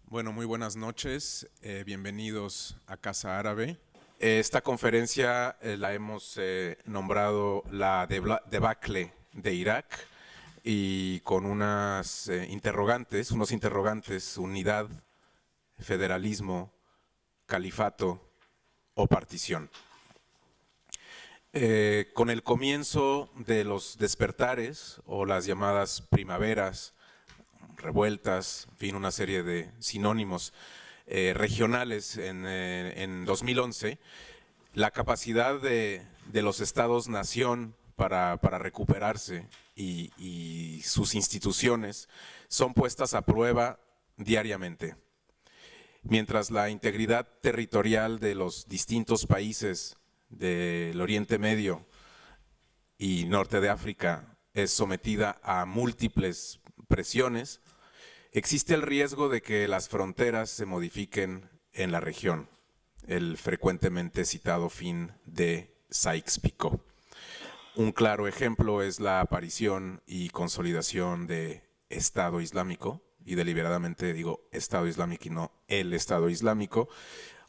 Bueno, muy buenas noches, bienvenidos a Casa Árabe. Esta conferencia la hemos nombrado la debacle de Irak y con unos interrogantes, unidad, federalismo, califato o partición. Con el comienzo de los despertares o las llamadas primaveras, revueltas, en fin, una serie de sinónimos regionales en 2011, la capacidad de los estados-nación para recuperarse y sus instituciones son puestas a prueba diariamente. Mientras la integridad territorial de los distintos países del Oriente Medio y Norte de África es sometida a múltiples presiones, existe el riesgo de que las fronteras se modifiquen en la región, el frecuentemente citado fin de Sykes-Picot. Un claro ejemplo es la aparición y consolidación de Estado Islámico, y deliberadamente digo Estado Islámico y no el Estado Islámico,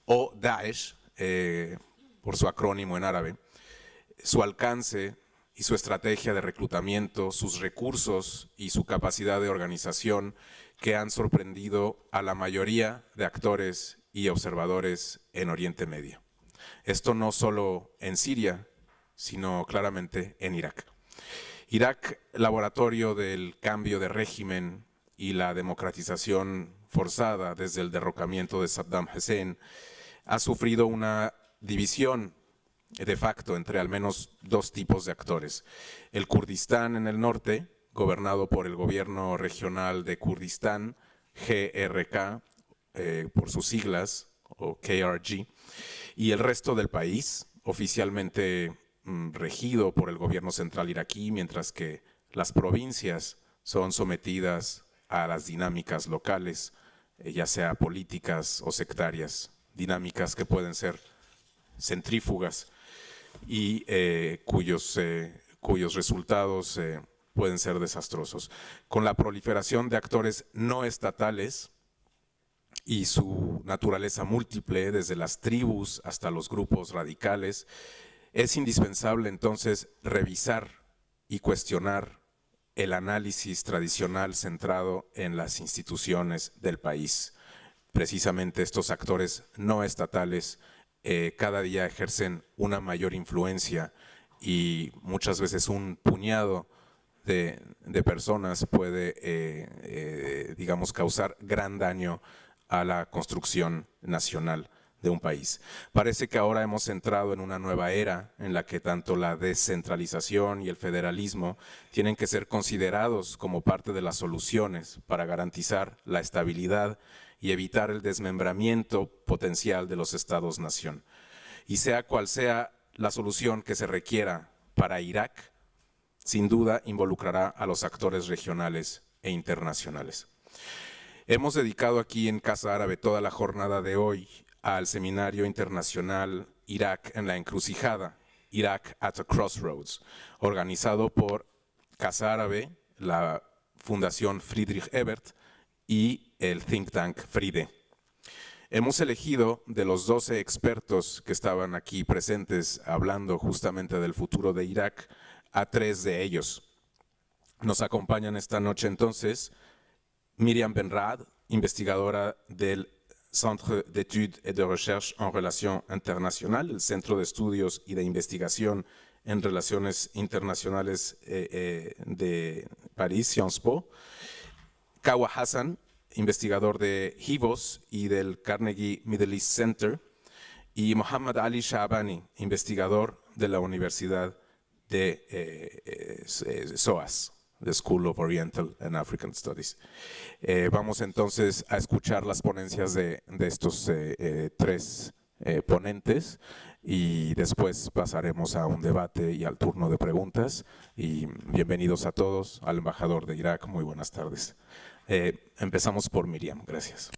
o Daesh, por su acrónimo en árabe. Su alcance y su estrategia de reclutamiento, sus recursos y su capacidad de organización que han sorprendido a la mayoría de actores y observadores en Oriente Medio. Esto no solo en Siria, sino claramente en Irak. Irak, laboratorio del cambio de régimen y la democratización forzada desde el derrocamiento de Saddam Hussein, ha sufrido una división de facto entre al menos dos tipos de actores. El Kurdistán en el norte, gobernado por el gobierno regional de Kurdistán, GRK, por sus siglas, o KRG, y el resto del país, oficialmente regido por el gobierno central iraquí, mientras que las provincias son sometidas a las dinámicas locales, ya sea políticas o sectarias, dinámicas que pueden ser centrífugas y cuyos resultados pueden ser desastrosos. Con la proliferación de actores no estatales y su naturaleza múltiple, desde las tribus hasta los grupos radicales, es indispensable entonces revisar y cuestionar el análisis tradicional centrado en las instituciones del país. Precisamente estos actores no estatales cada día ejercen una mayor influencia y muchas veces un puñado de personas puede, digamos, causar gran daño a la construcción nacional de un país. Parece que ahora hemos entrado en una nueva era en la que tanto la descentralización y el federalismo tienen que ser considerados como parte de las soluciones para garantizar la estabilidad y evitar el desmembramiento potencial de los estados-nación. Y sea cual sea la solución que se requiera para Irak, sin duda involucrará a los actores regionales e internacionales. Hemos dedicado aquí en Casa Árabe toda la jornada de hoy al seminario internacional Irak en la encrucijada, Iraq at a Crossroads, organizado por Casa Árabe, la Fundación Friedrich Ebert y el think tank FRIDE. Hemos elegido de los 12 expertos que estaban aquí presentes hablando justamente del futuro de Irak a 3 de ellos. Nos acompañan esta noche entonces Miriam Benrad, investigadora del Centre d'études et de recherche en relations internationales, el Centro de Estudios y de Investigación en Relaciones Internacionales de París, Sciences Po. Kawa Hassan, investigador de HIVOS y del Carnegie Middle East Center, y Mohammad Ali Shabani, investigador de la Universidad de SOAS, the School of Oriental and African Studies. Vamos entonces a escuchar las ponencias de estos 3 ponentes y después pasaremos a un debate y al turno de preguntas. Y bienvenidos a todos, al embajador de Irak, muy buenas tardes. Empezamos por Miriam, gracias.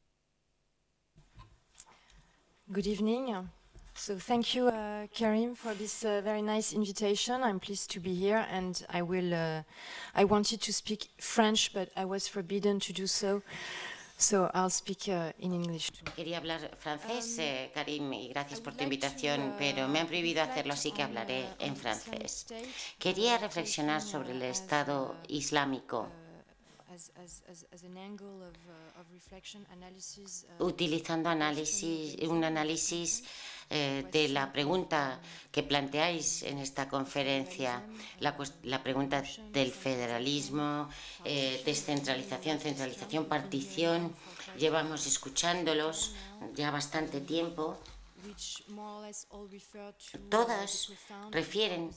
Good evening. So thank you, Karim, for this very nice invitation. I'm pleased to be here, and I wanted to speak French, but I was forbidden to do so So I'll speak in English too. Quería hablar francés, Karim, y gracias por tu invitación, pero me han prohibido hacerlo, así que hablaré en francés. Quería reflexionar sobre el Estado Islámico, utilizando un análisis de la pregunta que planteáis en esta conferencia, la pregunta del federalismo, descentralización, centralización, partición. Llevamos escuchándolos ya bastante tiempo. Todas refieren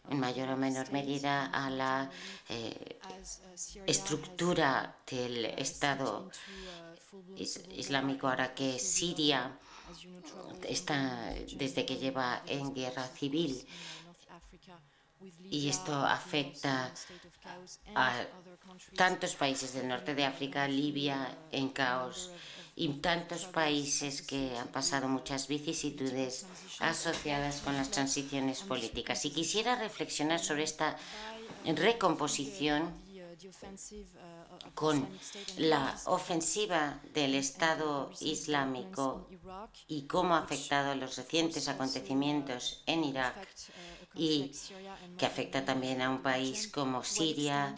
en mayor o menor medida a la estructura del Estado Islámico, ahora que Siria está desde que lleva en guerra civil, y esto afecta a tantos países del norte de África, Libia en caos, y tantos países que han pasado muchas vicisitudes asociadas con las transiciones políticas. Y quisiera reflexionar sobre esta recomposición con la ofensiva del Estado Islámico y cómo ha afectado los recientes acontecimientos en Irak, y que afecta también a un país como Siria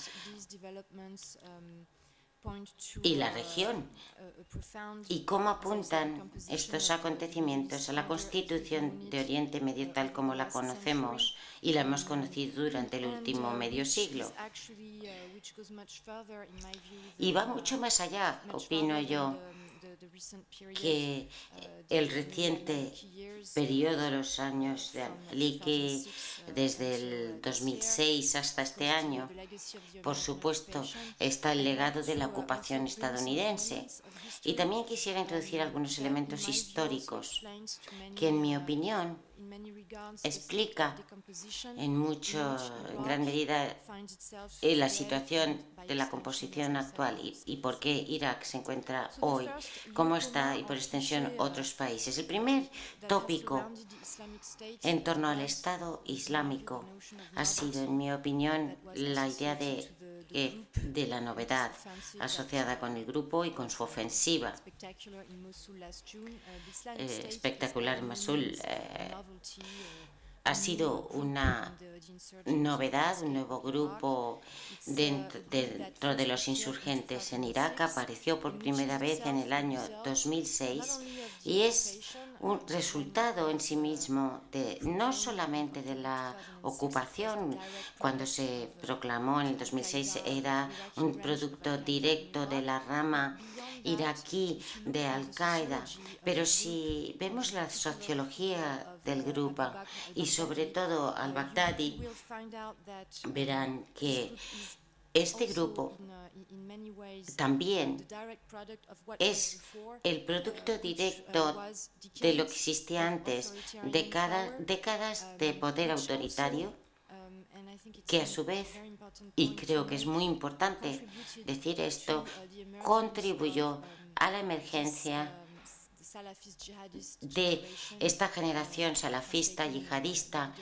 y la región, y cómo apuntan estos acontecimientos a la constitución de Oriente Medio tal como la conocemos y la hemos conocido durante el último medio siglo. Y va mucho más allá, opino yo, que el reciente periodo de los años de Al-Maliki, desde el 2006 hasta este año. Por supuesto, está el legado de la ocupación estadounidense. Y también quisiera introducir algunos elementos históricos que, en mi opinión, explica en gran medida la situación de la composición actual y por qué Irak se encuentra hoy como está, y por extensión otros países. El primer tópico en torno al Estado Islámico ha sido, en mi opinión, la idea de la novedad asociada con el grupo y con su ofensiva espectacular en Mosul. Ha sido una novedad, un nuevo grupo dentro de los insurgentes en Irak. Apareció por primera vez en el año 2006 y es un resultado en sí mismo no solamente de la ocupación. Cuando se proclamó en el 2006 era un producto directo de la rama iraquí de Al-Qaeda, pero si vemos la sociología del grupo y sobre todo al-Baghdadi, verán que este grupo también es el producto directo de lo que existía antes, décadas de poder autoritario, que a su vez, y creo que es muy importante decir esto, contribuyó a la emergencia de esta generación salafista yihadista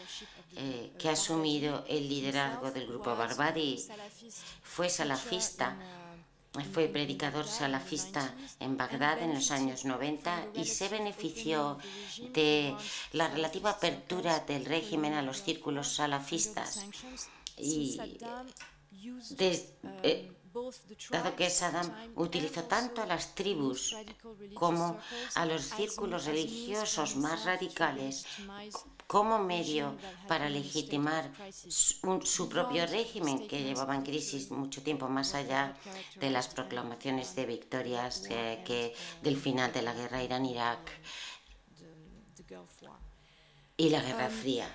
que ha asumido el liderazgo del grupo Barbadi. Fue salafista, fue predicador salafista en Bagdad en los años 90 y se benefició de la relativa apertura del régimen a los círculos salafistas. Y dado que Saddam utilizó tanto a las tribus como a los círculos religiosos más radicales como medio para legitimar su propio régimen, que llevaba en crisis mucho tiempo más allá de las proclamaciones de victorias del final de la guerra Irán-Irak y la Guerra Fría.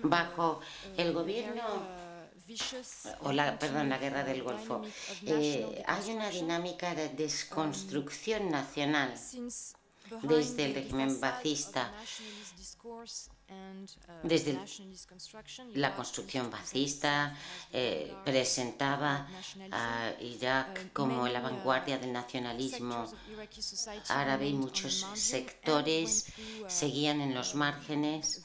Bajo el gobierno la guerra del Golfo, hay una dinámica de desconstrucción nacional desde el régimen baathista. Desde la construcción ba'athista presentaba a Irak como la vanguardia del nacionalismo árabe y muchos sectores seguían en los márgenes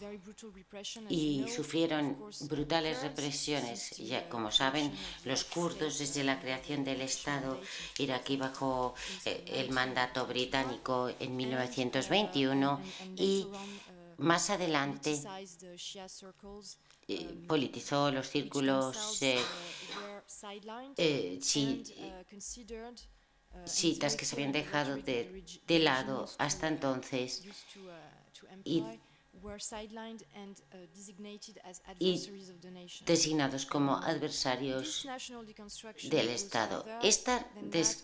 y sufrieron brutales represiones. Ya, como saben, los kurdos desde la creación del Estado iraquí bajo el mandato británico en 1921 y más adelante politizó los círculos chiitas que se habían dejado de lado hasta entonces y designados como adversarios del Estado. Esta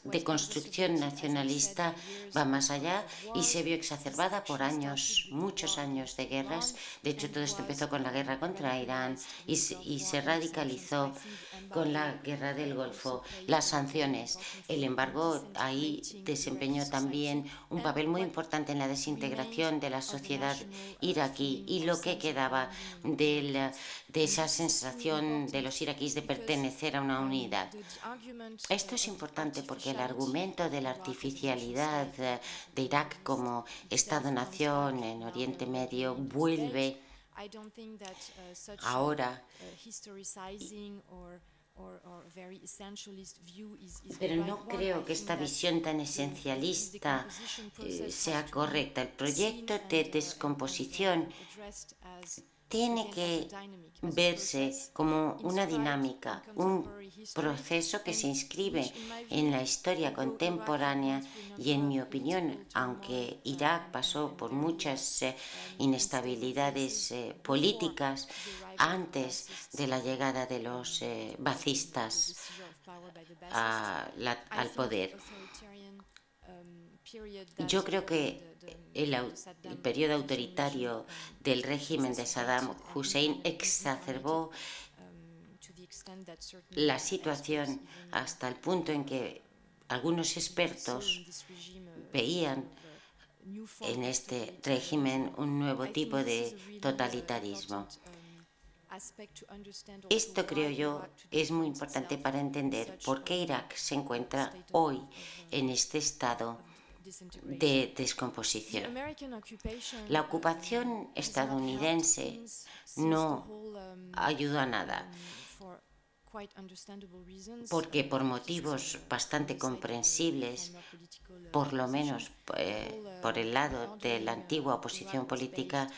deconstrucción nacionalista va más allá y se vio exacerbada por años, muchos años de guerras. De hecho, todo esto empezó con la guerra contra Irán y se radicalizó con la guerra del Golfo, las sanciones. El embargo ahí desempeñó también un papel muy importante en la desintegración de la sociedad iraquí y lo que quedaba de esa sensación de los iraquíes de pertenecer a una unidad. Esto es importante porque el argumento de la artificialidad de Irak como Estado-nación en Oriente Medio vuelve ahora. Pero no creo que esta visión tan esencialista sea correcta. El proyecto de descomposición tiene que verse como una dinámica, un proceso que se inscribe en la historia contemporánea y, en mi opinión, aunque Irak pasó por muchas inestabilidades políticas antes de la llegada de los ba'athistas al poder, yo creo que el periodo autoritario del régimen de Saddam Hussein exacerbó la situación hasta el punto en que algunos expertos veían en este régimen un nuevo tipo de totalitarismo. Esto, creo yo, es muy importante para entender por qué Irak se encuentra hoy en este estado de descomposición. La ocupación estadounidense no ayudó a nada, porque por motivos bastante comprensibles, por lo menos por el lado de la antigua oposición política,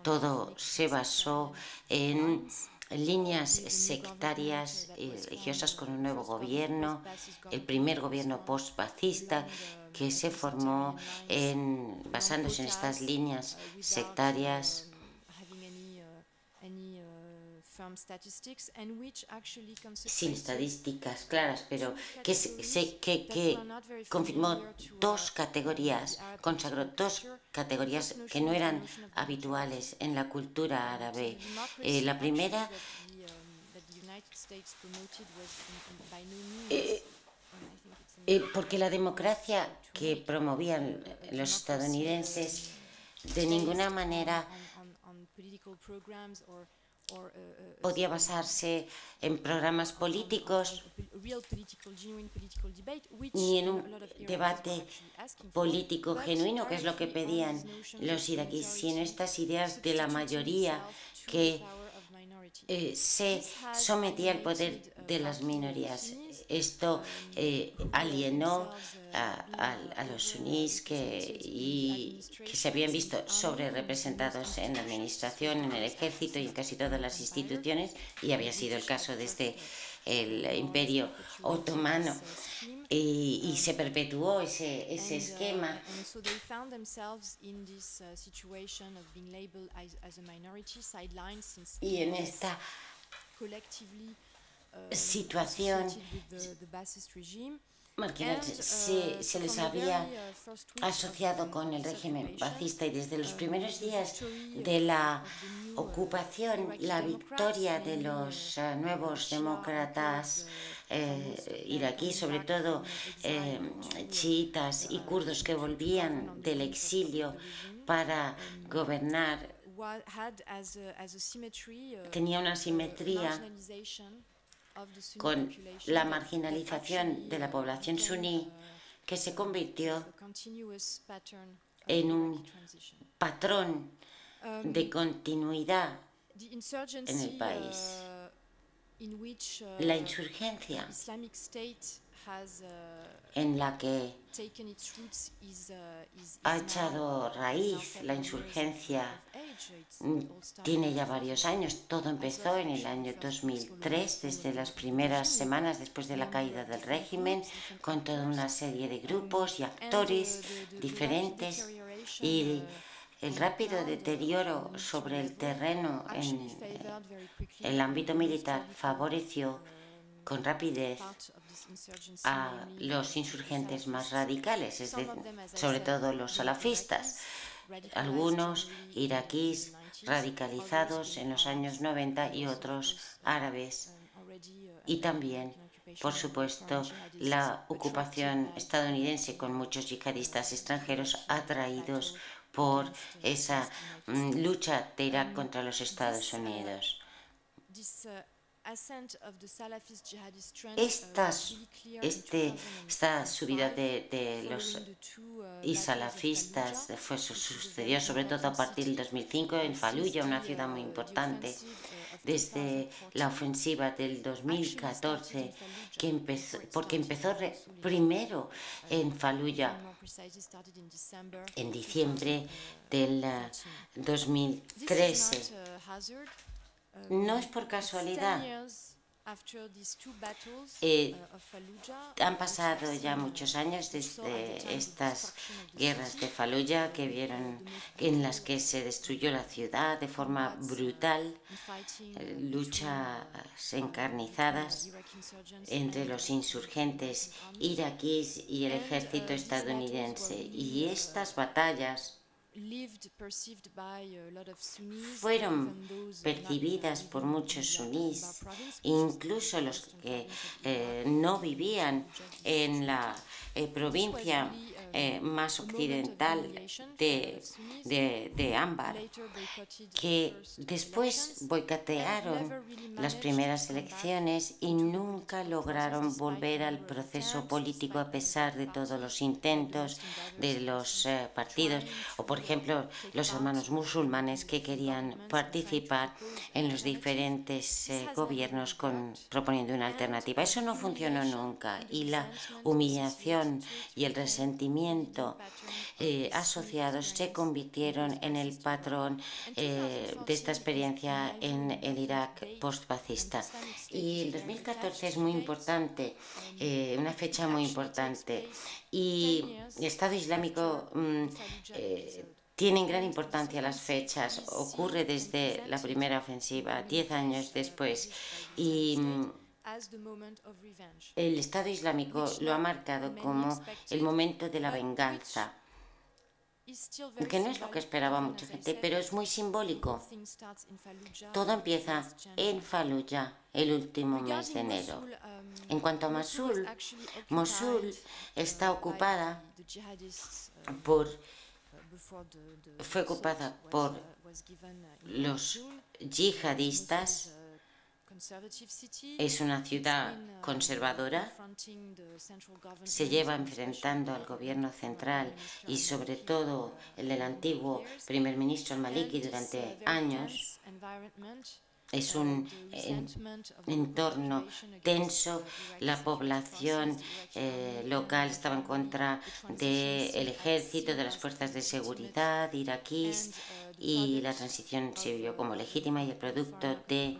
todo se basó en líneas sectarias y religiosas con un nuevo gobierno, el primer gobierno post-ba'athista que se formó basándose en estas líneas sectarias sin estadísticas claras, pero que confirmó consagró dos categorías que no eran habituales en la cultura árabe. La primera porque la democracia que promovían los estadounidenses de ninguna manera podía basarse en programas políticos ni en un debate político genuino, que es lo que pedían los iraquíes, sino estas ideas de la mayoría que se sometía al poder de las minorías. Esto alienó a los sunníes que se habían visto sobre representados en la administración, en el ejército y en casi todas las instituciones, y había sido el caso desde el Imperio Otomano, y se perpetuó ese esquema. Y en esta situación se les había asociado con el régimen ba'athista, y desde los primeros días de la ocupación, la victoria de los nuevos demócratas iraquíes, sobre todo chiitas y kurdos que volvían del exilio para gobernar tenía una simetría con la marginalización de la población suní, que se convirtió en un patrón de continuidad en el país. La insurgencia en la que ha echado raíz la insurgencia tiene ya varios años. Todo empezó en el año 2003, desde las primeras semanas después de la caída del régimen, con toda una serie de grupos y actores diferentes, y el rápido deterioro sobre el terreno en el ámbito militar favoreció con rapidez a los insurgentes más radicales, es decir, sobre todo los salafistas, algunos iraquíes radicalizados en los años 90 y otros árabes, y también, por supuesto, la ocupación estadounidense con muchos yihadistas extranjeros atraídos por esa lucha de Irak contra los Estados Unidos. Esta subida de los salafistas sucedió sobre todo a partir del 2005 en Faluya, una ciudad muy importante, desde la ofensiva del 2014, porque empezó primero en Faluya en diciembre del 2013. No es por casualidad. Han pasado ya muchos años desde estas guerras de Faluya en las que se destruyó la ciudad de forma brutal, luchas encarnizadas entre los insurgentes iraquíes y el ejército estadounidense. Y estas batallas fueron percibidas por muchos sunís, incluso los que no vivían en la provincia más occidental de Anbar, que después boicotearon las primeras elecciones y nunca lograron volver al proceso político a pesar de todos los intentos de los partidos, o por ejemplo los hermanos musulmanes que querían participar en los diferentes gobiernos proponiendo una alternativa. Eso no funcionó nunca, y la humillación y el resentimiento asociados se convirtieron en el patrón de esta experiencia en el Irak postfascista. Y el 2014 es muy importante, una fecha muy importante, y el Estado Islámico tienen gran importancia las fechas. Ocurre desde la primera ofensiva, 10 años después, y el Estado Islámico lo ha marcado como el momento de la venganza, que no es lo que esperaba mucha gente, pero es muy simbólico. Todo empieza en Faluya el último mes de enero. En cuanto a Mosul, está ocupada fue ocupada por los yihadistas. Es una ciudad conservadora, se lleva enfrentando al gobierno central y sobre todo el del antiguo primer ministro al-Maliki durante años. Es un entorno tenso, la población local estaba en contra del ejército, de las fuerzas de seguridad iraquíes, y la transición se vio como legítima, y el producto que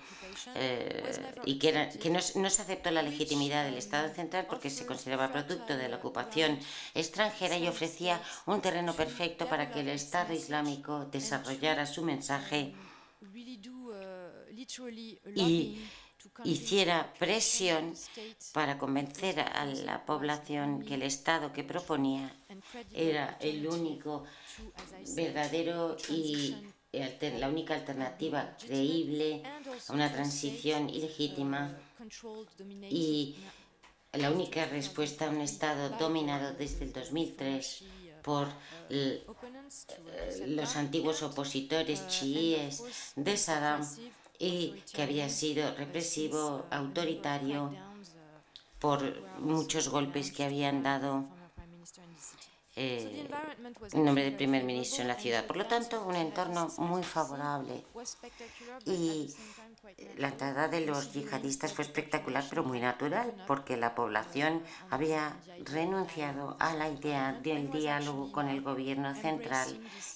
no se aceptó la legitimidad del Estado central porque se consideraba producto de la ocupación extranjera, y ofrecía un terreno perfecto para que el Estado Islámico desarrollara su mensaje y hiciera presión para convencer a la población que el Estado que proponía era el único verdadero y la única alternativa creíble a una transición ilegítima y la única respuesta a un Estado dominado desde el 2003 por los antiguos opositores chiíes de Saddam y que había sido represivo, autoritario, por muchos golpes que habían dado en nombre del primer ministro en la ciudad. Por lo tanto, un entorno muy favorable. Y la entrada de los yihadistas fue espectacular, pero muy natural, porque la población había renunciado a la idea del diálogo con el gobierno central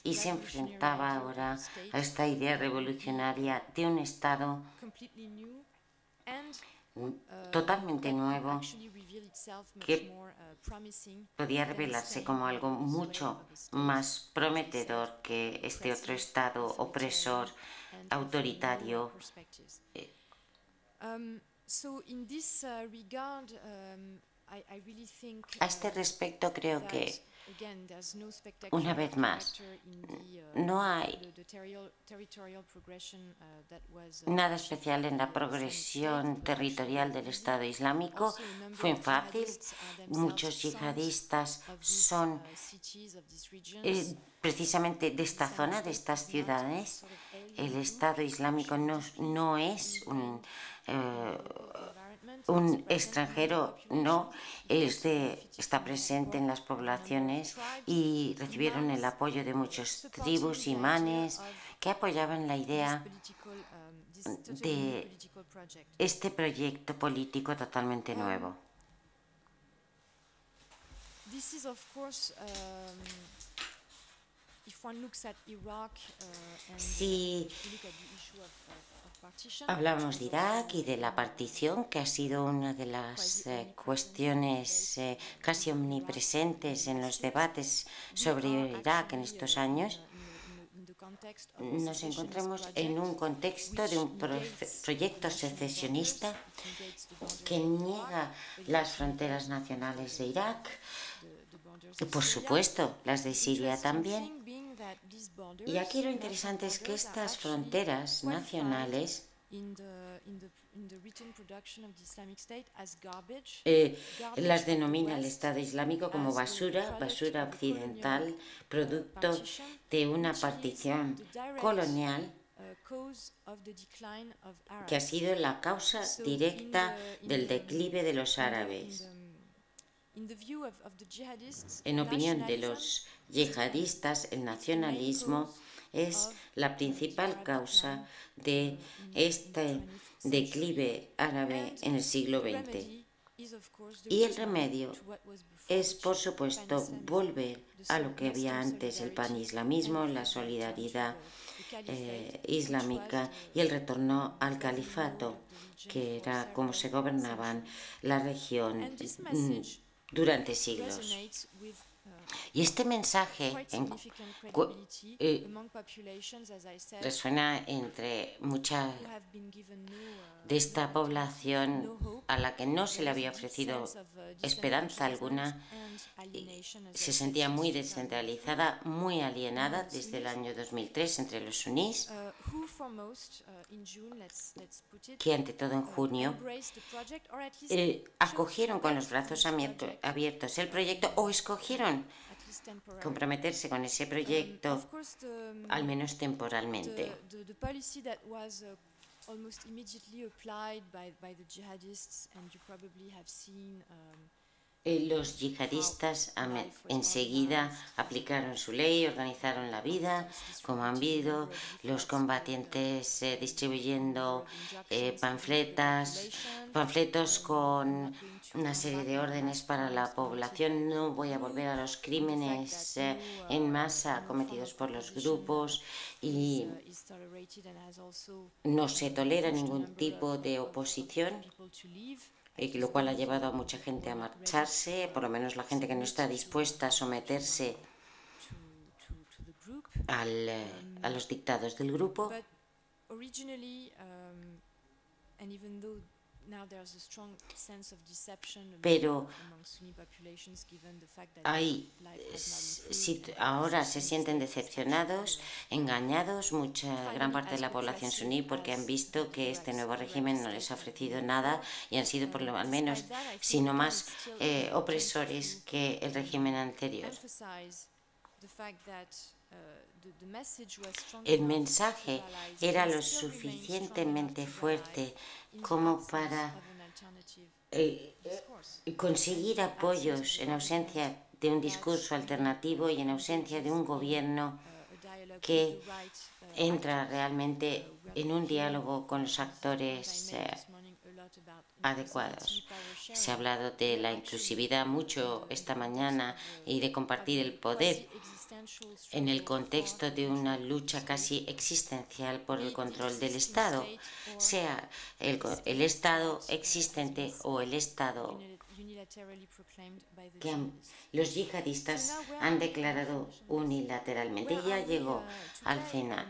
y se enfrentaba ahora a esta idea revolucionaria de un Estado totalmente nuevo que podía revelarse como algo mucho más prometedor que este otro Estado opresor, autoritario. A este respecto creo que, una vez más, no hay nada especial en la progresión territorial del Estado Islámico. Fue fácil. Muchos yihadistas son precisamente de esta zona, de estas ciudades. El Estado Islámico no es un extranjero, no, está presente en las poblaciones y recibieron el apoyo de muchas tribus, imanes, que apoyaban la idea de este proyecto político totalmente nuevo. Si hablamos de Irak y de la partición, que ha sido una de las cuestiones casi omnipresentes en los debates sobre Irak en estos años, nos encontramos en un contexto de un proyecto secesionista que niega las fronteras nacionales de Irak y, por supuesto, las de Siria también. Y aquí lo interesante es que estas fronteras nacionales las denomina el Estado Islámico como basura occidental, producto de una partición colonial que ha sido la causa directa del declive de los árabes. En opinión de los yihadistas, el nacionalismo es la principal causa de este declive árabe en el siglo XX. Y el remedio es, por supuesto, volver a lo que había antes, el panislamismo, la solidaridad islámica y el retorno al califato, que era como se gobernaban la región durante siglos. Y este mensaje resuena entre mucha de esta población a la que no se le había ofrecido esperanza alguna. Se sentía muy descentralizada, muy alienada desde el año 2003 entre los sunís, que ante todo en junio acogieron con los brazos abiertos el proyecto o escogieron comprometerse con ese proyecto, al menos temporalmente. Los yihadistas enseguida aplicaron su ley, organizaron la vida, como han visto, los combatientes distribuyendo panfletos con una serie de órdenes para la población. No voy a volver a los crímenes en masa cometidos por los grupos y no se tolera ningún tipo de oposición, lo cual ha llevado a mucha gente a marcharse, por lo menos la gente que no está dispuesta a someterse a los dictados del grupo. Pero ahora se sienten decepcionados, engañados, gran parte de la población suní, porque han visto que este nuevo régimen no les ha ofrecido nada y han sido por lo menos, sino más opresores que el régimen anterior. El mensaje era lo suficientemente fuerte como para conseguir apoyos en ausencia de un discurso alternativo y en ausencia de un gobierno que entra realmente en un diálogo con los actores adecuados. Se ha hablado de la inclusividad mucho esta mañana y de compartir el poder en el contexto de una lucha casi existencial por el control del Estado, sea el Estado existente o el Estado que los yihadistas han declarado unilateralmente. Y ya llegó al final.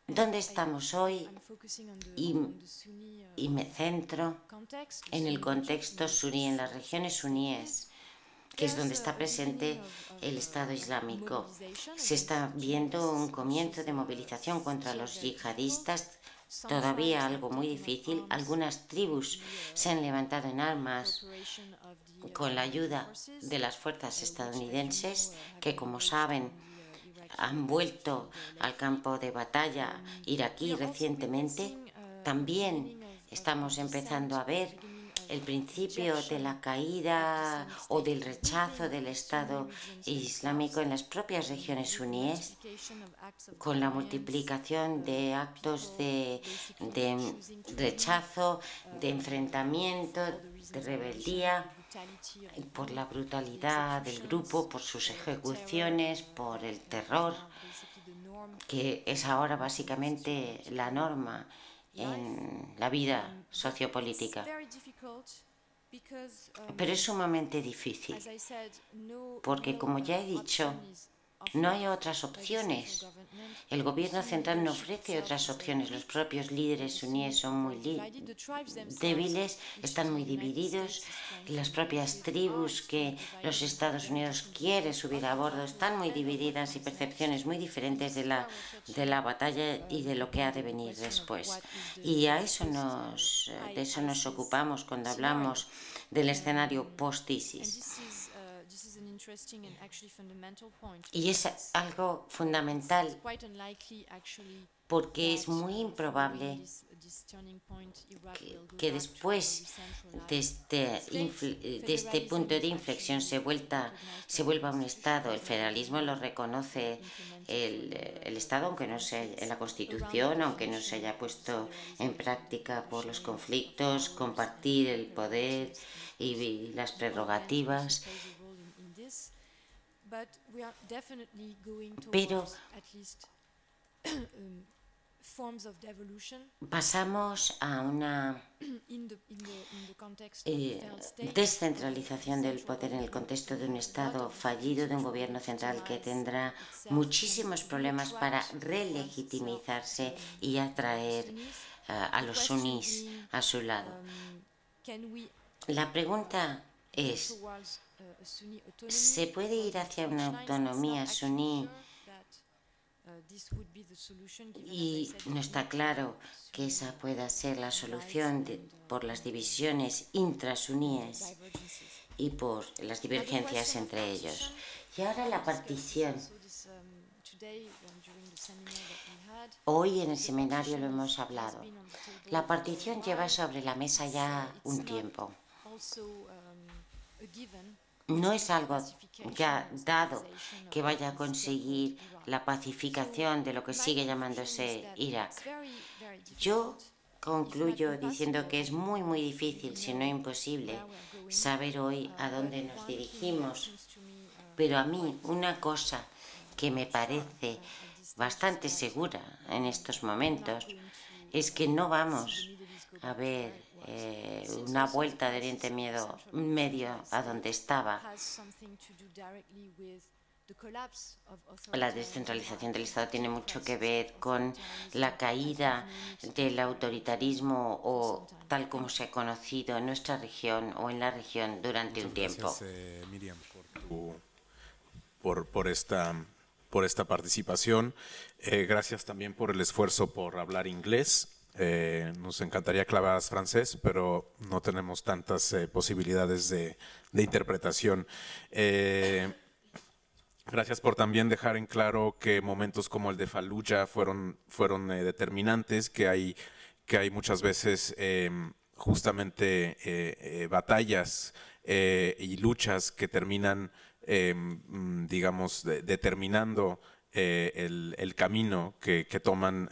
¿Dónde estamos hoy? Y me centro en el contexto suní, en las regiones suníes, que es donde está presente el Estado Islámico. Se está viendo un comienzo de movilización contra los yihadistas, todavía algo muy difícil. Algunas tribus se han levantado en armas con la ayuda de las fuerzas estadounidenses, que, como saben, han vuelto al campo de batalla iraquí recientemente. También estamos empezando a ver el principio de la caída o del rechazo del Estado Islámico en las propias regiones suníes, con la multiplicación de actos de rechazo, de enfrentamiento, de rebeldía, por la brutalidad del grupo, por sus ejecuciones, por el terror, que es ahora básicamente la norma en la vida sociopolítica. Pero es sumamente difícil, porque, como ya he dicho, no hay otras opciones. El gobierno central no ofrece otras opciones. Los propios líderes suníes son muy débiles, están muy divididos. Las propias tribus que los Estados Unidos quiere subir a bordo están muy divididas y percepciones muy diferentes de la batalla y de lo que ha de venir después. Y de eso nos ocupamos cuando hablamos del escenario post-ISIS. Y es algo fundamental, porque es muy improbable que después de este punto de inflexión se vuelva un Estado. El federalismo lo reconoce el Estado, aunque no sea en la Constitución, aunque no se haya puesto en práctica por los conflictos, compartir el poder y las prerrogativas. Pero pasamos a una descentralización del poder en el contexto de un Estado fallido, de un gobierno central que tendrá muchísimos problemas para relegitimizarse y atraer a los sunís a su lado. La pregunta es: ¿se puede ir hacia una autonomía suní? Y no está claro que esa pueda ser la solución por las divisiones intrasuníes y por las divergencias entre ellos. Y ahora la partición. Hoy en el seminario lo hemos hablado. La partición lleva sobre la mesa ya un tiempo. No es algo ya dado que vaya a conseguir la pacificación de lo que sigue llamándose Irak. Yo concluyo diciendo que es muy, muy difícil, si no imposible, saber hoy a dónde nos dirigimos. Pero a mí una cosa que me parece bastante segura en estos momentos es que no vamos a ver una vuelta de Oriente Medio a donde estaba. La descentralización del Estado tiene mucho que ver con la caída del autoritarismo o tal como se ha conocido en nuestra región o en la región durante un tiempo. Gracias, Miriam, por esta participación. Gracias también por el esfuerzo por hablar inglés. Nos encantaría que hablaras francés, pero no tenemos tantas posibilidades de interpretación. Gracias por también dejar en claro que momentos como el de Fallujah fueron determinantes, que hay muchas veces justamente batallas y luchas que terminan, digamos, determinando el camino que toman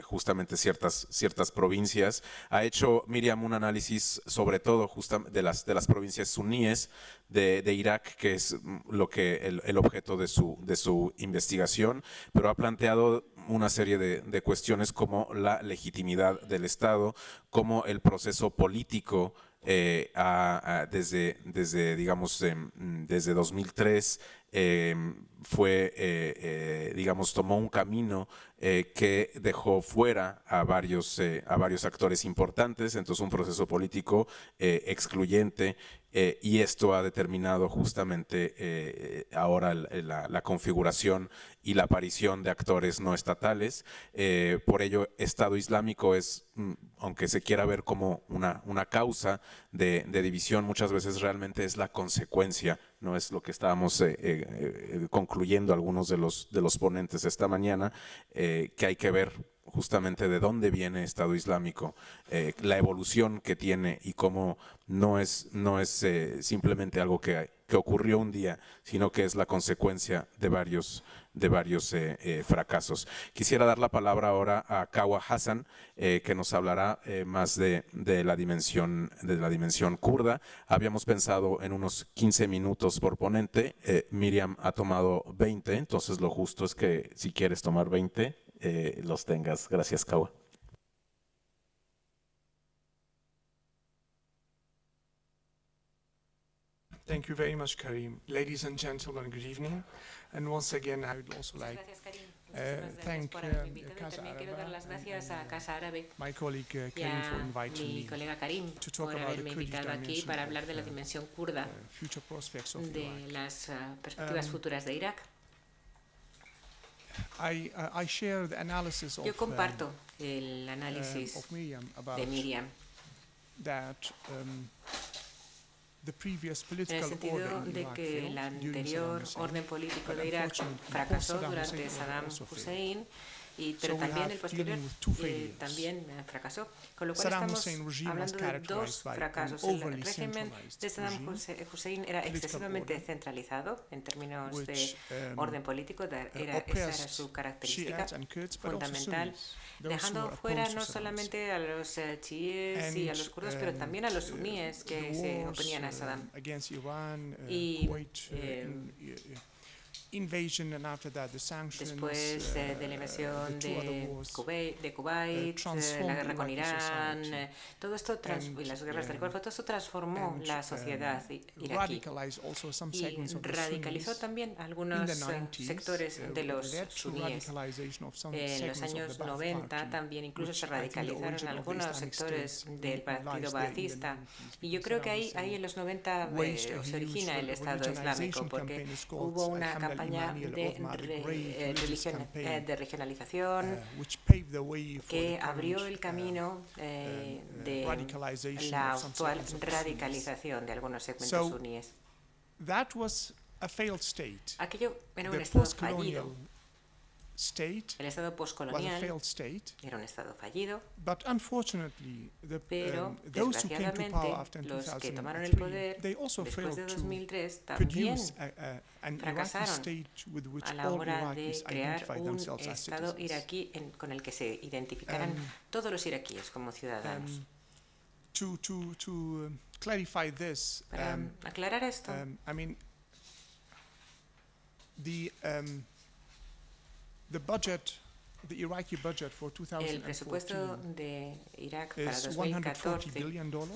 justamente ciertas provincias. Ha hecho Miriam un análisis sobre todo de las provincias suníes de Irak, que es el objeto de su investigación, pero ha planteado una serie de cuestiones como la legitimidad del Estado, como el proceso político digamos, desde 2003 digamos, tomó un camino que dejó fuera a varios actores importantes, entonces un proceso político excluyente, y esto ha determinado justamente ahora la configuración y la aparición de actores no estatales. Por ello, Estado Islámico es, aunque se quiera ver como una causa de división, muchas veces realmente es la consecuencia, no es lo que estábamos concluyendo algunos de los ponentes esta mañana, que hay que ver justamente de dónde viene Estado Islámico, la evolución que tiene y cómo no es simplemente algo que ocurrió un día, sino que es la consecuencia de varios fracasos. Quisiera dar la palabra ahora a Kawa Hassan, que nos hablará más de la dimensión kurda. Habíamos pensado en unos 15 minutos por ponente, Miriam ha tomado 20, entonces lo justo es que si quieres tomar 20, los tengas. Gracias, Kawa. Thank you very much, Karim. Ladies and gentlemen, good evening. And once again, I would also like thank Casa Árabe, my colleague Karim, for inviting me to talk about the Kurdish dimension para hablar de la dimensión kurda future prospects of de Iraq. las perspectivas futuras de Irak. I share the analysis Yo comparto el análisis of Miriam about de Miriam that the previous en el political sentido order in de Iraq que failed el during anterior Saddam orden Hussein, político but de Irak unfortunately, fracasó post-Saddam durante Hussein Saddam also failed. Hussein, So pero we también have el posterior dealing with two failures. también fracasó, con lo cual Saddam estamos Hussein regime was hablando de characterized dos by an fracasos. El overly régimen centralized de Saddam regime, Hussein era political excesivamente order, centralizado en términos de which orden político, esa era oppressed su característica Shiites and Kurds, but also fundamental, Sunnis, those who dejando were fuera opposed to no Saddam solamente a los chiíes y a los kurdos, pero también a los suníes que se oponían a Saddam. Against Iran, Y Kuwait, invasion, and after that the sanctions, después de la invasión de Kuwait, la guerra con Irán, todo esto y las guerras del Golfo, todo esto transformó la sociedad iraquí y radicalizó también algunos sectores de los suníes. En los años 90 también incluso se radicalizaron algunos sectores del partido baatista, y yo creo que ahí en los 90 se origina el Estado Islámico, porque hubo una campaña de regionalización que abrió el camino de la actual radicalización de algunos segmentos suníes. Aquello era un Estado fallido. El Estado postcolonial era un Estado fallido, pero desgraciadamente los que tomaron el poder después de 2003 también fracasaron a la hora de crear un Estado iraquí con el que se identificaran todos los iraquíes como ciudadanos. Para aclarar esto, el presupuesto de Irak para 2014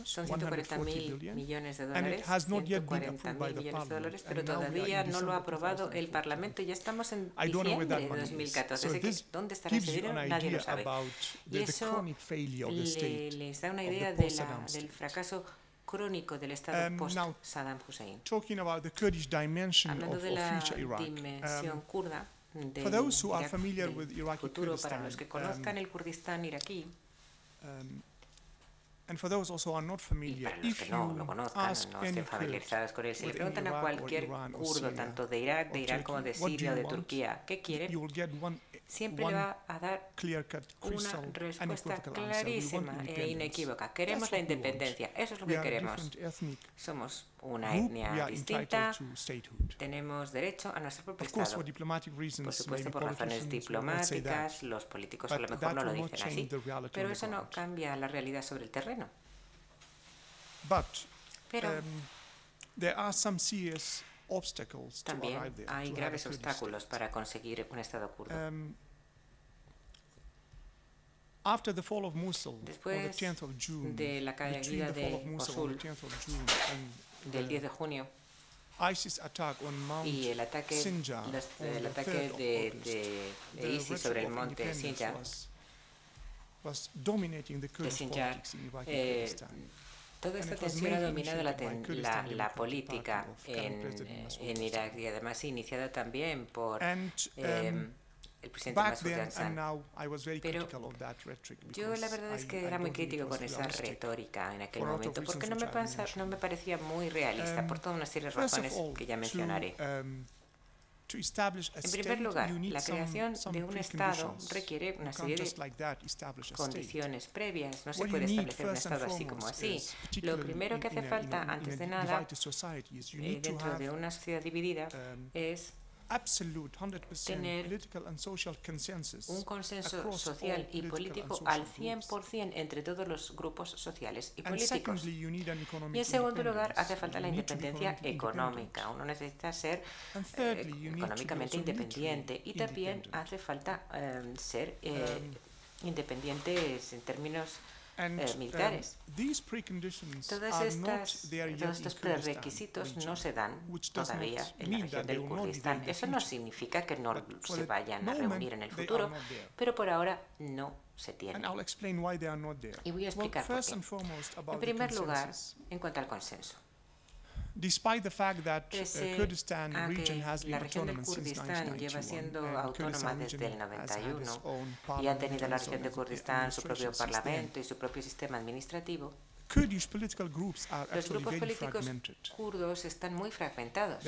son 140.000 millones de dólares, 140.000 millones de dólares, pero todavía no lo ha aprobado el Parlamento y ya estamos en diciembre de 2014. Así que ¿dónde estará ese dinero? Nadie lo sabe. Y eso les da una idea del fracaso crónico del Estado post-Saddam Hussein. Hablando de la dimensión kurda, del futuro, para los que conozcan el Kurdistán iraquí, And for those also who are not familiar, para los que no lo conozcan, no estén familiarizados con él, si le preguntan a cualquier kurdo, tanto de Irak, de Irán como de Siria o de Turquía, ¿qué quieren? Siempre le va a dar una respuesta clarísima e inequívoca. Queremos la independencia, eso es lo que queremos. Somos una etnia distinta, tenemos derecho a nuestro propio Estado. Por supuesto, por razones diplomáticas, los políticos a lo mejor no lo dicen así, pero eso no cambia la realidad sobre el terreno. Pero también hay graves obstáculos para conseguir un Estado kurdo. Después de la caída de Mosul, del 10 de junio, y el ataque de ISIS sobre el monte Sinjar, toda esta tensión ha dominado la política en Irak y además iniciada también por el presidente Masoud Hassan. Pero yo la verdad es que era muy crítico con esa retórica en aquel momento porque no me parecía muy realista por toda una serie de razones que ya mencionaré. En primer lugar, la creación de un Estado requiere una serie de condiciones previas. No se puede establecer un Estado así como así. Lo primero que hace falta, antes de nada, dentro de una sociedad dividida, es tener un consenso social y político al 100% entre todos los grupos sociales y políticos. Y en segundo lugar, hace falta la independencia económica. Uno necesita ser económicamente independiente y también hace falta ser independientes en términos militares. Todos estos prerequisitos no se dan todavía en la región del Kurdistán. Eso no significa que no se vayan a reunir en el futuro, pero por ahora no se tienen. Y voy a explicar por qué. En primer lugar, en cuanto al consenso. Pese a que la región del Kurdistán lleva siendo autónoma desde el 91 y ha tenido la región de Kurdistán su propio parlamento y su propio sistema administrativo, los grupos políticos kurdos están muy fragmentados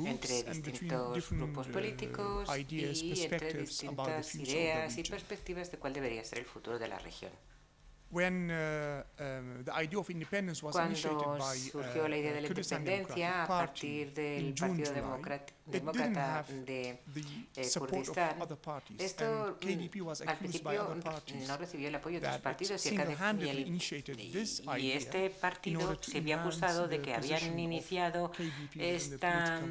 entre distintos grupos políticos y entre distintas ideas y perspectivas de cuál debería ser el futuro de la región. Cuando surgió la idea de la independencia a partir del Partido Demócrata de Kurdistán, esto al principio no recibió el apoyo de los partidos y este partido se había acusado de que habían iniciado esta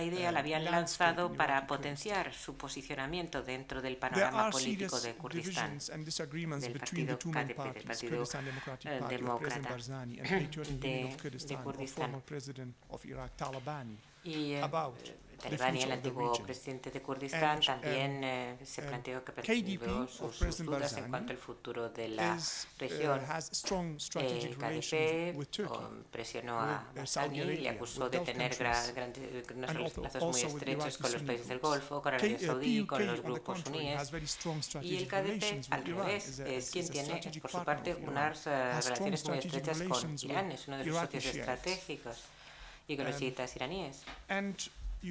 idea, la habían lanzado para potenciar su posicionamiento dentro del panorama político de Kurdistán, del partido KDP, del Partido Demócrata de Kurdistán. Y Talabani, el antiguo presidente de Kurdistán, también se planteó que percibió sus dudas en cuanto al futuro de la región. KDP presionó a Barzani y le acusó de tener unos lazos muy estrechos con los países del Golfo, con Arabia Saudí, con los grupos suníes. Y el KDP, al revés, es quien tiene, por su parte, unas relaciones muy estrechas con Irán, es uno de sus socios estratégicos, y con los chiitas iraníes. Y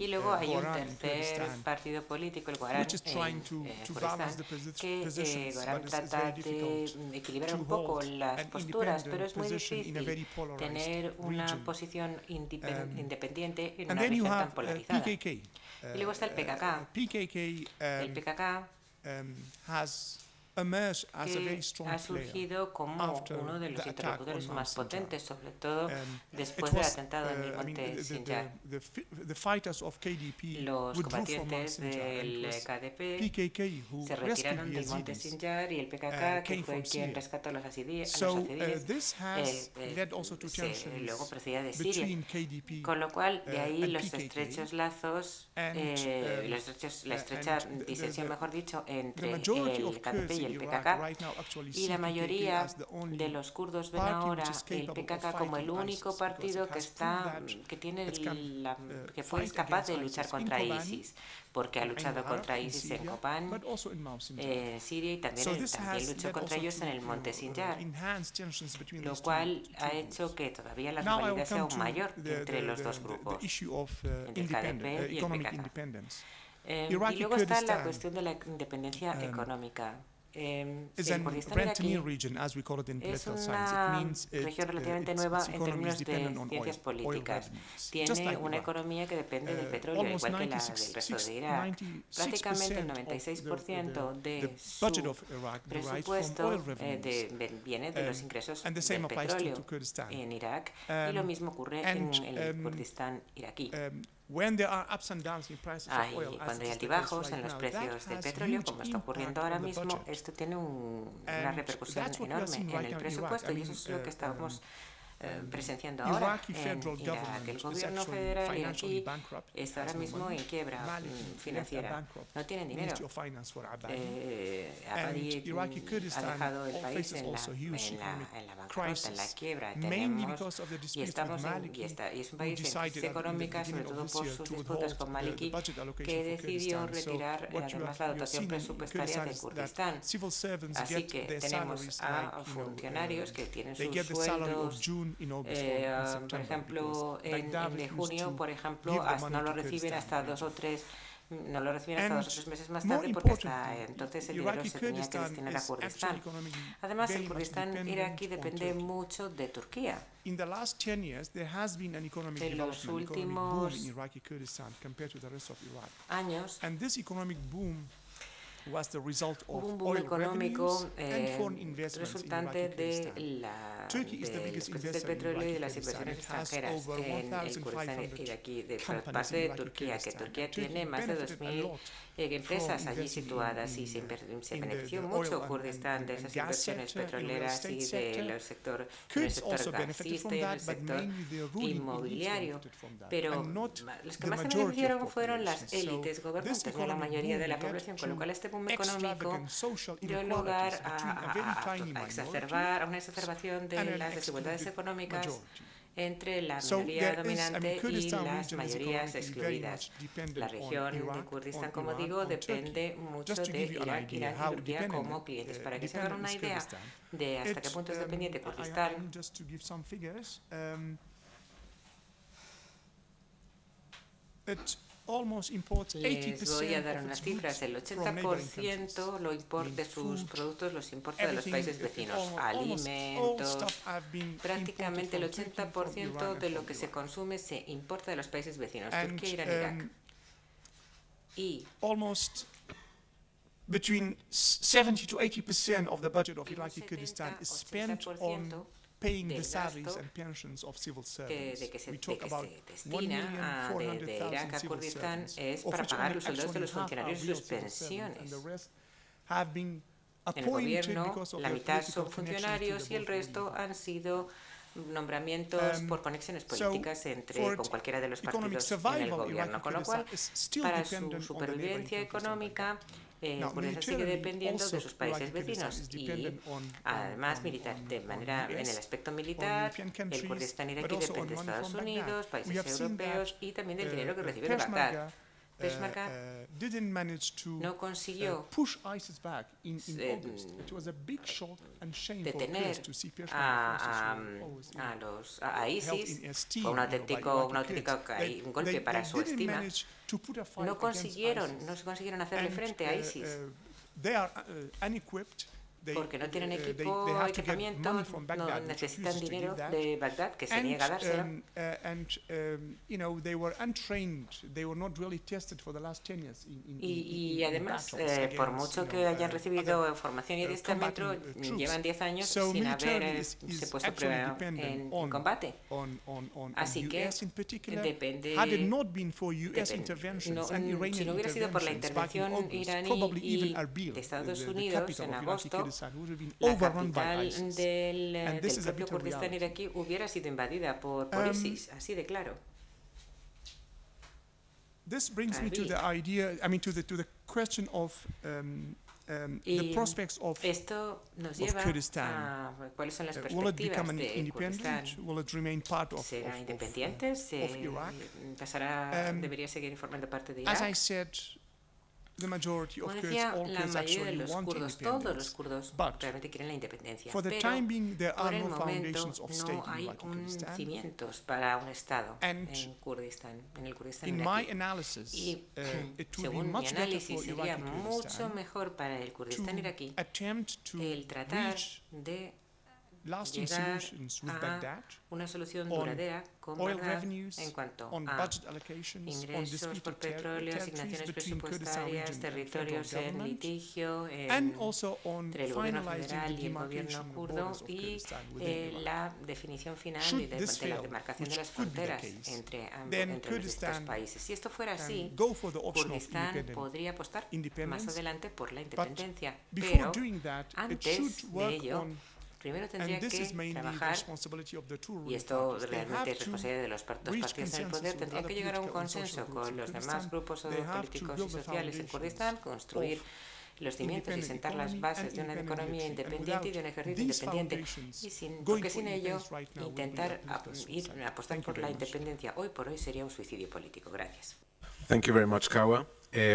luego hay un tercer partido político, el Guarán, en Kurdistán, que Guarán trata de equilibrar un poco las posturas, pero es muy difícil tener una posición independiente en una región tan polarizada. Y luego está el PKK. El PKK que ha surgido como uno de los interlocutores más potentes, sobre todo después del atentado en el monte Sinjar. Los combatientes del KDP se retiraron del monte Sinjar y el PKK, que fue quien rescató a los azidíes, luego procedía de Siria. Con lo cual, de ahí los estrechos lazos, la estrecha disensión, mejor dicho, entre el KDP y el PKK, y la mayoría de los kurdos ven ahora el PKK como el único partido que fue capaz de luchar contra ISIS, porque ha luchado contra ISIS en Kobani, Siria, y también luchó contra ellos en el monte Sinjar, lo cual ha hecho que todavía la rivalidad sea aún mayor entre los dos grupos, entre el KDP y el PKK. Y luego está la cuestión de la independencia económica. El Kurdistán iraquí es una región relativamente nueva en términos de ciencias políticas. Tiene una economía que depende del petróleo, igual que la del resto de Irak. Prácticamente el 96% de su presupuesto viene de los ingresos del petróleo en Irak, y lo mismo ocurre en el Kurdistán iraquí. Cuando hay altibajos en los precios del petróleo, como está ocurriendo ahora mismo, esto tiene una repercusión enorme en el presupuesto, y eso es lo que estamos presenciando ahora en Irak. El gobierno federal iraquí está ahora mismo en quiebra financiera. No tienen dinero. Abadi ha dejado el país en la bancarrota, en la quiebra. Y es un país en crisis económica, sobre todo por sus disputas con Maliki, que decidió retirar además la dotación presupuestaria de Kurdistán. Así que tenemos a funcionarios que tienen sus sueldos, por ejemplo, en junio, por ejemplo, no lo reciben hasta 2 o 3 meses más tarde, porque hasta entonces el dinero se tenía que destinar a Kurdistán. Además, el Kurdistán iraquí depende mucho de Turquía. En los últimos años, hubo un boom económico resultante del petróleo y de las inversiones extranjeras en el Kurdistán iraquí por parte de Turquía, que Turquía tiene más de 2.000 empresas allí situadas, y se benefició mucho Kurdistán de esas inversiones petroleras y del sector gasista y del sector inmobiliario. Pero los que más se beneficiaron fueron las élites gobernantes, no la mayoría de la población, con lo cual este boom económico dio lugar a una exacerbación de las desigualdades económicas entre la minoría dominante y las mayorías excluidas. La región de Kurdistán, como digo, depende mucho de Irak, Irán y Turquía como clientes. Para que se hagan una idea de hasta qué punto es dependiente Kurdistán, les voy a dar unas cifras. El 80% de sus productos los importa de los países vecinos. Alimentos, prácticamente el 80% de lo que se consume se importa de los países vecinos, Turquía, Irán, Irak. Y between 70 to 80% of the budget of Iraqi Kurdistan is spent on paying the salaries and pensions of civil servants. We talk about 1.400.000 de Irak a Kurdistán es para pagar los sueldos de los funcionarios y sus pensiones. En el gobierno, la mitad son funcionarios y el resto han sido nombramientos por conexiones políticas con cualquiera de los partidos en el gobierno, con lo cual, para su supervivencia económica, Kurdistán sigue dependiendo de sus países vecinos, y además en el aspecto militar, el Kurdistán iraquí depende de Estados Unidos, países europeos, y también del dinero que recibe de Bagdad. Peshmerga no consiguió detener a ISIS. Fue un auténtico golpe para su estima. No se consiguieron hacerle frente a ISIS, porque no tienen equipamiento, no necesitan dinero de Bagdad, que se niega a dárselo. Y además, por mucho que hayan recibido formación y adiestramiento, llevan 10 años sin haberse puesto a prueba en combate. Así que depende. Si no hubiera sido por la intervención iraní y de Estados Unidos en agosto, la capital del propio Kurdistán iraquí hubiera sido invadida por ISIS, así de claro. This brings me to the idea, to the question of Y esto nos lleva a cuáles son las perspectivas de Kurdistán. ¿Será independiente? ¿Debería seguir formando parte de Irak? Como decía, la mayoría de los kurdos, todos los kurdos, realmente quieren la independencia. Pero por el momento no hay cimientos para un Estado en Kurdistán, en el Kurdistán iraquí. Y según mi análisis, sería mucho mejor para el Kurdistán iraquí el tratar de llegar a una solución duradera con Bagdad en cuanto a ingresos por petróleo, asignaciones presupuestarias, territorios en litigio entre el gobierno federal y el gobierno kurdo y la definición final de la demarcación de las fronteras entre estos países. Si esto fuera así, Kurdistán podría apostar más adelante por la independencia, pero antes de ello, primero tendría que trabajar, y esto realmente es responsabilidad de los dos partidos en el poder, tendría que llegar a un consenso con los demás grupos políticos y sociales en Kurdistán, construir los cimientos y sentar las bases de una economía independiente y de un ejército independiente. Porque sin ello, intentar apostar por la independencia hoy por hoy sería un suicidio político. Gracias. Thank you very much, Kawa.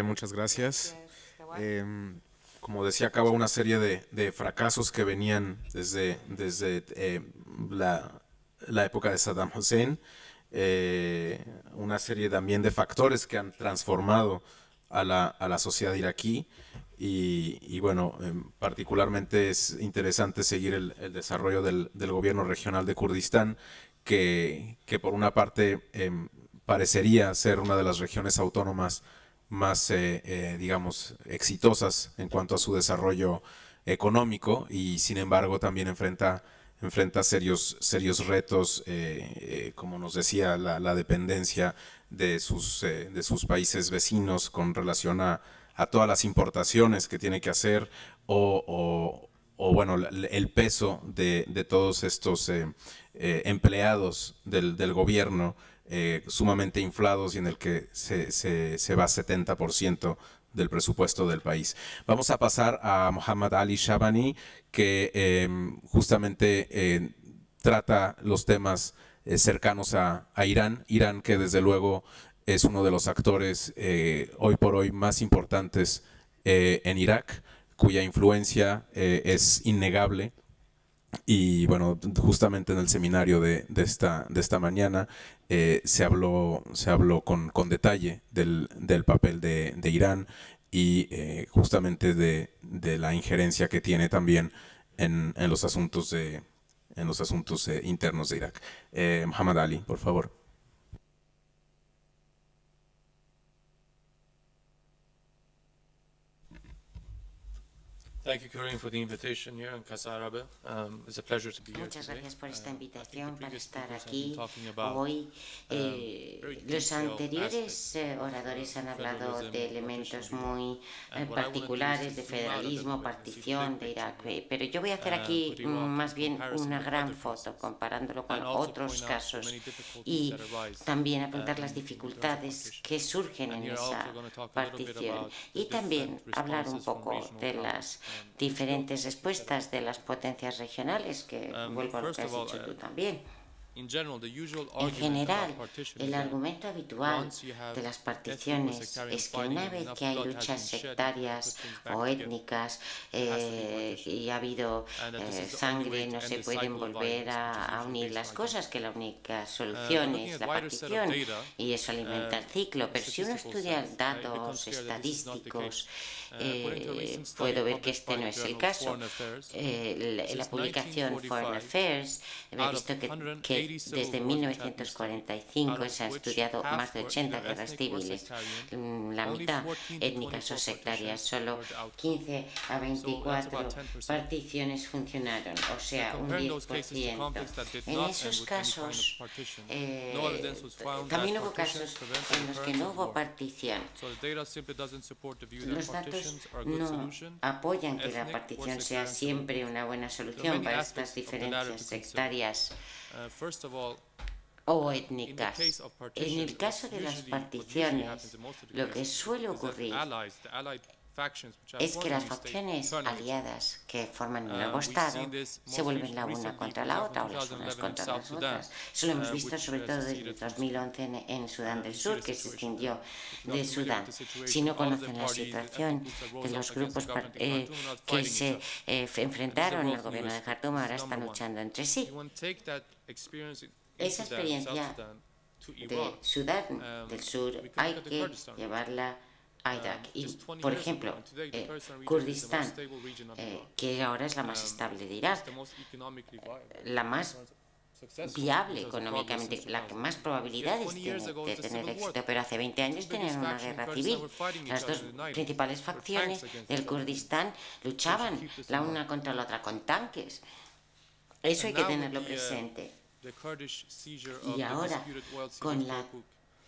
Muchas gracias. Como decía, Kawa, una serie de fracasos que venían desde la época de Saddam Hussein, una serie también de factores que han transformado a la sociedad iraquí y bueno, particularmente es interesante seguir el desarrollo del gobierno regional de Kurdistán, que por una parte parecería ser una de las regiones autónomas más, digamos, exitosas en cuanto a su desarrollo económico y sin embargo también enfrenta serios retos, como nos decía, la dependencia de sus países vecinos con relación a todas las importaciones que tiene que hacer o bueno, el peso de todos estos empleados del gobierno sumamente inflados y en el que se va 70% del presupuesto del país. Vamos a pasar a Mohammad Ali Shabani, que justamente trata los temas cercanos a Irán. Irán, que desde luego es uno de los actores hoy por hoy más importantes en Irak, cuya influencia es innegable. Y bueno, justamente en el seminario de esta mañana se habló con detalle del papel de Irán y justamente de la injerencia que tiene también en los asuntos internos de Irak. Mohammad Ali, por favor. Thank you, Karim, for the invitation here in Casa Árabe. It's a pleasure to be here Muchas today. gracias por esta invitación para estar aquí hoy. Los anteriores oradores han hablado de elementos muy particulares de federalismo, partición de Irak, pero yo voy a hacer aquí más bien una gran foto comparándolo con otros casos y también apuntar las dificultades que surgen en esa partición y también hablar un poco de las diferentes respuestas de las potencias regionales, que vuelvo a lo que has dicho tú también. En general, el argumento habitual de las particiones es que una vez que hay luchas sectarias o étnicas y ha habido sangre, no se pueden volver a unir las cosas, que la única solución es la partición y eso alimenta el ciclo. Pero si uno estudia datos estadísticos, puedo ver que este no es el caso. La publicación Foreign Affairs ha visto que desde 1945 se han estudiado más de 80 guerras civiles, la mitad étnicas o sectarias, solo 15 a 24 particiones funcionaron, o sea, un 10%. En esos casos, también hubo casos en los que no hubo partición. Los datos no apoyan que la partición sea siempre una buena solución para estas diferencias sectarias o étnicas. En el caso de las particiones, lo que suele ocurrir es que las facciones aliadas que forman el nuevo Estado se vuelven la una contra la otra o las unas contra las otras. Eso lo hemos visto sobre todo desde 2011 en Sudán del Sur, que se escindió de Sudán. Si no conocen la situación de los grupos que se enfrentaron al gobierno de Jartum, ahora están luchando entre sí. Esa experiencia de Sudán del Sur hay que llevarla a Irak. Y, por ejemplo, Kurdistán, que ahora es la más estable de Irak, la más viable económicamente, la que más probabilidades tiene de tener éxito, pero hace 20 años tenían una guerra civil. Las dos principales facciones del Kurdistán luchaban la una contra la otra con tanques. Eso hay que tenerlo presente. Y ahora, con la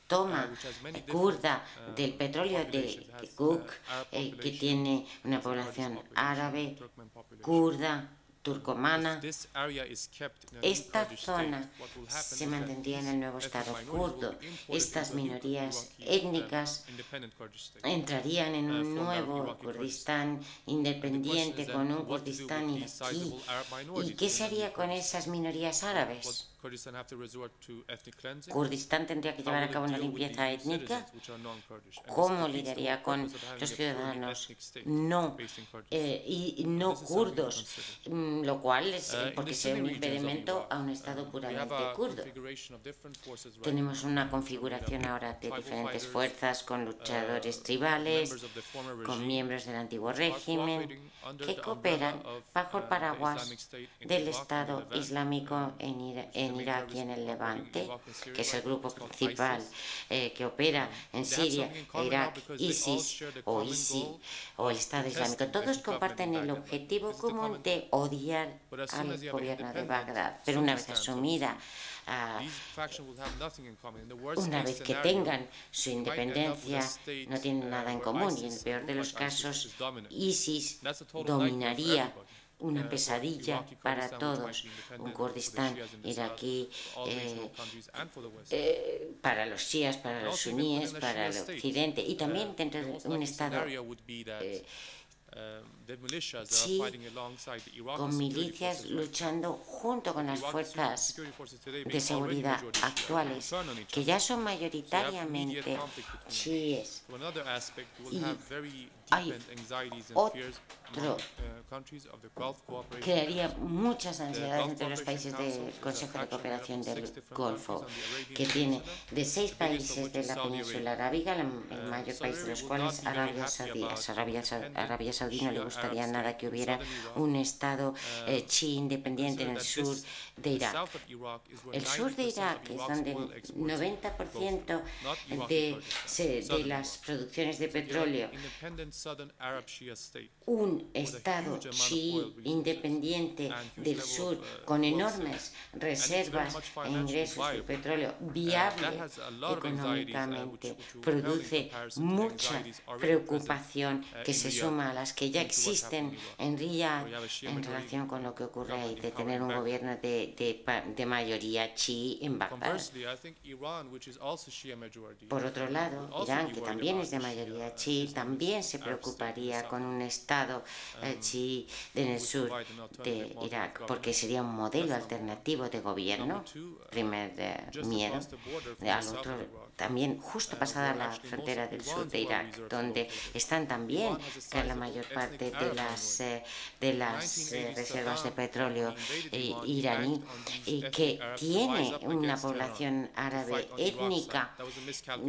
toma kurda del petróleo de Kirkuk, que tiene una población árabe, kurda, turcomana, esta zona se mantendría en el nuevo Estado kurdo. Estas minorías étnicas entrarían en un nuevo Kurdistán independiente, con un Kurdistán iraquí. ¿Y qué se haría con esas minorías árabes? Kurdistán tendría que llevar a cabo una limpieza étnica. ¿Cómo lidiaría con los ciudadanos no kurdos? Lo cual es porque sea un impedimento a un Estado puramente kurdo. Tenemos una configuración ahora de diferentes fuerzas con luchadores tribales, con miembros del antiguo régimen, que cooperan bajo el paraguas del Estado Islámico en Irak y en el Levante, que es el grupo principal que opera en Siria, Irak, ISIS o ISIL o el Estado Islámico. Todos comparten el objetivo común de odiar al gobierno de Bagdad, pero una vez asumida, una vez que tengan su independencia, no tienen nada en común, y en el peor de los casos, ISIS dominaría, una pesadilla para todos, un Kurdistán iraquí para los chiíes, para los suníes, para el occidente, y también dentro de un Estado chií, con milicias luchando junto con las fuerzas de seguridad actuales, que ya son mayoritariamente chiíes. Y hay otro crearía muchas ansiedades entre los países del Consejo de Cooperación del Golfo, que tiene de 6 países de la península arábiga, el mayor país de los cuales Arabia Saudí. Arabia Saudí no le gustaría nada que hubiera un Estado chií independiente en el sur de Irak. El sur de Irak es donde el 90% de las producciones de petróleo. Un Estado chií independiente del sur con enormes reservas e ingresos de petróleo viable económicamente produce mucha preocupación que se suma a las que ya existen en Riyadh en relación con lo que ocurre ahí, de tener un gobierno de mayoría chií en Bagdad. Por otro lado, Irán, que también es de mayoría chií, también se preocuparía con un Estado chií en el sur de Irak, porque sería un modelo alternativo de gobierno. Primer miedo. Al otro, también justo pasada la frontera del sur de Irak, donde están también la mayor parte de las reservas de petróleo iraní, y que tiene una población árabe étnica,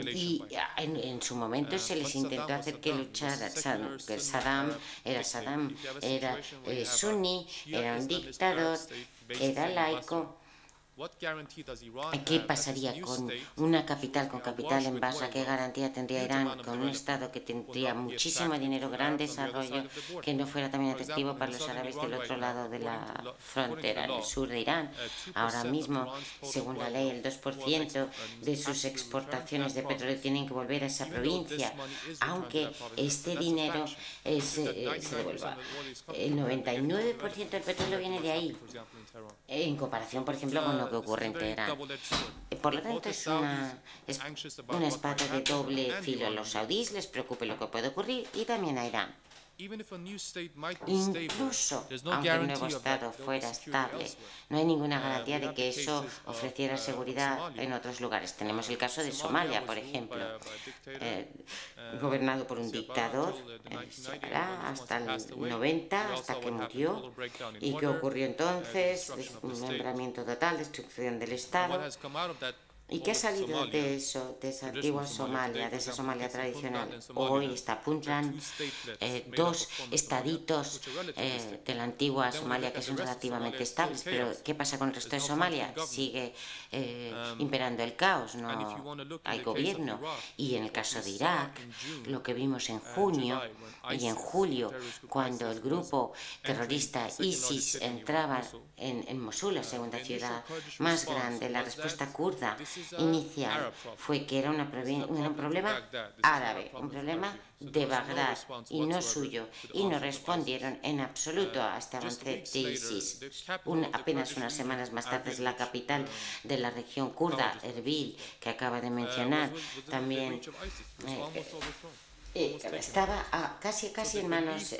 y en su momento se les intentó hacer que luchara. Saddam era suní, era un dictador, era laico. ¿Qué pasaría con una capital, en Basra? ¿Qué garantía tendría Irán con un Estado que tendría muchísimo dinero, gran desarrollo, que no fuera también atractivo para los árabes del otro lado de la frontera, en el sur de Irán? Ahora mismo, según la ley, el 2% de sus exportaciones de petróleo tienen que volver a esa provincia, aunque este dinero se devuelva. El 99% del petróleo viene de ahí, en comparación, por ejemplo, con lo que ocurre en Teherán. Por lo tanto, es una espada de doble filo. A los saudíes les preocupa lo que puede ocurrir y también a Irán. Incluso aunque el nuevo Estado fuera estable, no hay ninguna garantía de que eso ofreciera seguridad en otros lugares. Tenemos el caso de Somalia, por ejemplo, gobernado por un dictador hasta el 90, hasta que murió. ¿Y qué ocurrió entonces? Desmembramiento total, destrucción del Estado. ¿Y qué ha salido de eso, de esa antigua Somalia, de esa Somalia tradicional? Hoy está Puntland, dos estaditos de la antigua Somalia que son relativamente estables, pero ¿qué pasa con el resto de Somalia? Sigue imperando el caos, no hay gobierno. Y en el caso de Irak, lo que vimos en junio y en julio, cuando el grupo terrorista ISIS entraba en Mosul, la segunda ciudad más grande, la respuesta kurda inicial fue que era un problema árabe, un problema de Bagdad y no suyo, y no respondieron en absoluto a este avance de ISIS. Apenas unas semanas más tarde, la capital de la región kurda, Erbil, que acaba de mencionar, también estaba casi en manos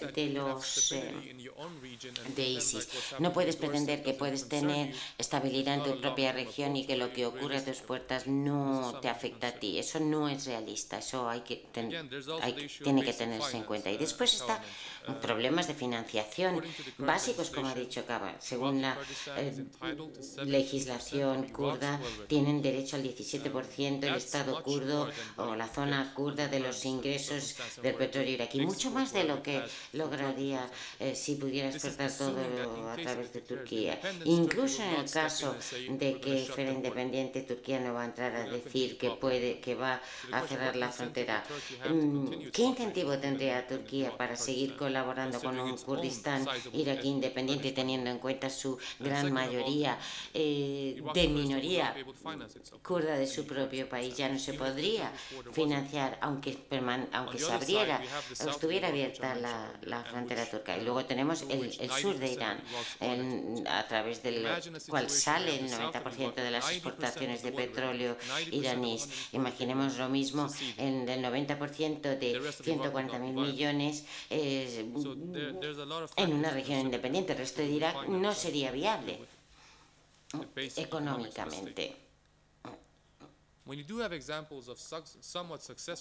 de ISIS. No puedes pretender que puedes tener estabilidad en tu propia región y que lo que ocurre a tus puertas no te afecta a ti. Eso no es realista, eso tiene que tenerse en cuenta. Y después está problemas de financiación básicos, como ha dicho Kaba. Según la legislación kurda, tienen derecho al 17% el Estado kurdo o la zona kurda de los ingresos del petróleo iraquí, mucho más de lo que lograría si pudiera exportar todo a través de Turquía. Incluso en el caso de que fuera independiente, Turquía no va a entrar a decir que va a cerrar la frontera. ¿Qué incentivo tendría Turquía para seguir colaborando con un Kurdistán iraquí independiente, teniendo en cuenta su gran mayoría de minoría kurda de su propio país? Ya no se podría financiar, aunque se abriera o estuviera abierta la frontera turca. Y luego tenemos el sur de Irán, a través del cual sale el 90% de las exportaciones de petróleo iraníes. Imaginemos lo mismo en el 90% de 140.000 millones en una región independiente. El resto de Irak no sería viable económicamente.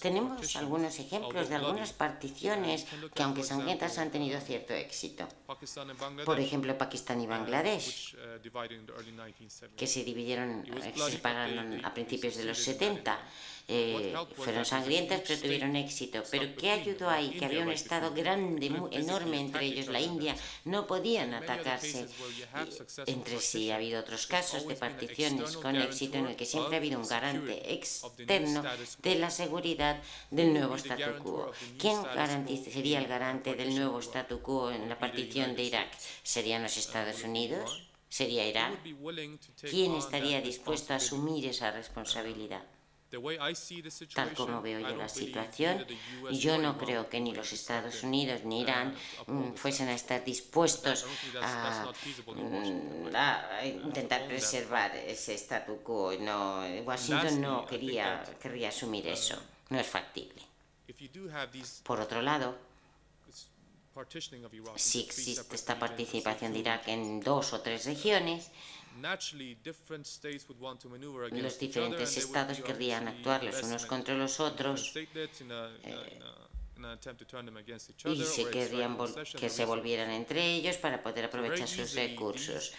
Tenemos algunos ejemplos de algunas particiones que, aunque sangrientas, han tenido cierto éxito. Por ejemplo, Pakistán y Bangladesh, que se separaron a principios de los 70. Fueron sangrientas, pero tuvieron éxito. ¿Pero qué ayudó ahí? Que había un Estado grande, enorme entre ellos, la India. No podían atacarse entre sí. Ha habido otros casos de particiones con éxito en el que siempre ha habido un garante externo de la seguridad del nuevo statu quo. ¿Quién sería el garante del nuevo statu quo en la partición de Irak? ¿Serían los Estados Unidos? ¿Sería Irán? ¿Quién estaría dispuesto a asumir esa responsabilidad? Tal como veo yo la situación, yo no creo que ni los Estados Unidos ni Irán fuesen a estar dispuestos a intentar preservar ese statu quo. No, Washington no querría asumir eso, no es factible. Por otro lado, si existe esta participación de Irak en 2 o 3 regiones, los diferentes estados querrían actuar los unos contra los otros y querrían que se volvieran entre ellos para poder aprovechar sus recursos.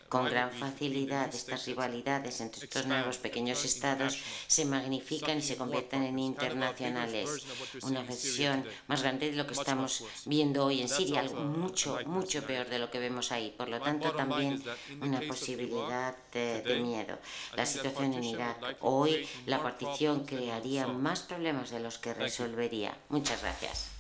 Con gran facilidad, estas rivalidades entre estos nuevos pequeños estados se magnifican y se convierten en internacionales. Una versión más grande de lo que estamos viendo hoy en Siria, algo mucho peor de lo que vemos ahí. Por lo tanto, también una posibilidad de miedo. La situación en Irak hoy, la partición crearía más problemas de los que resolvería. Muchas gracias.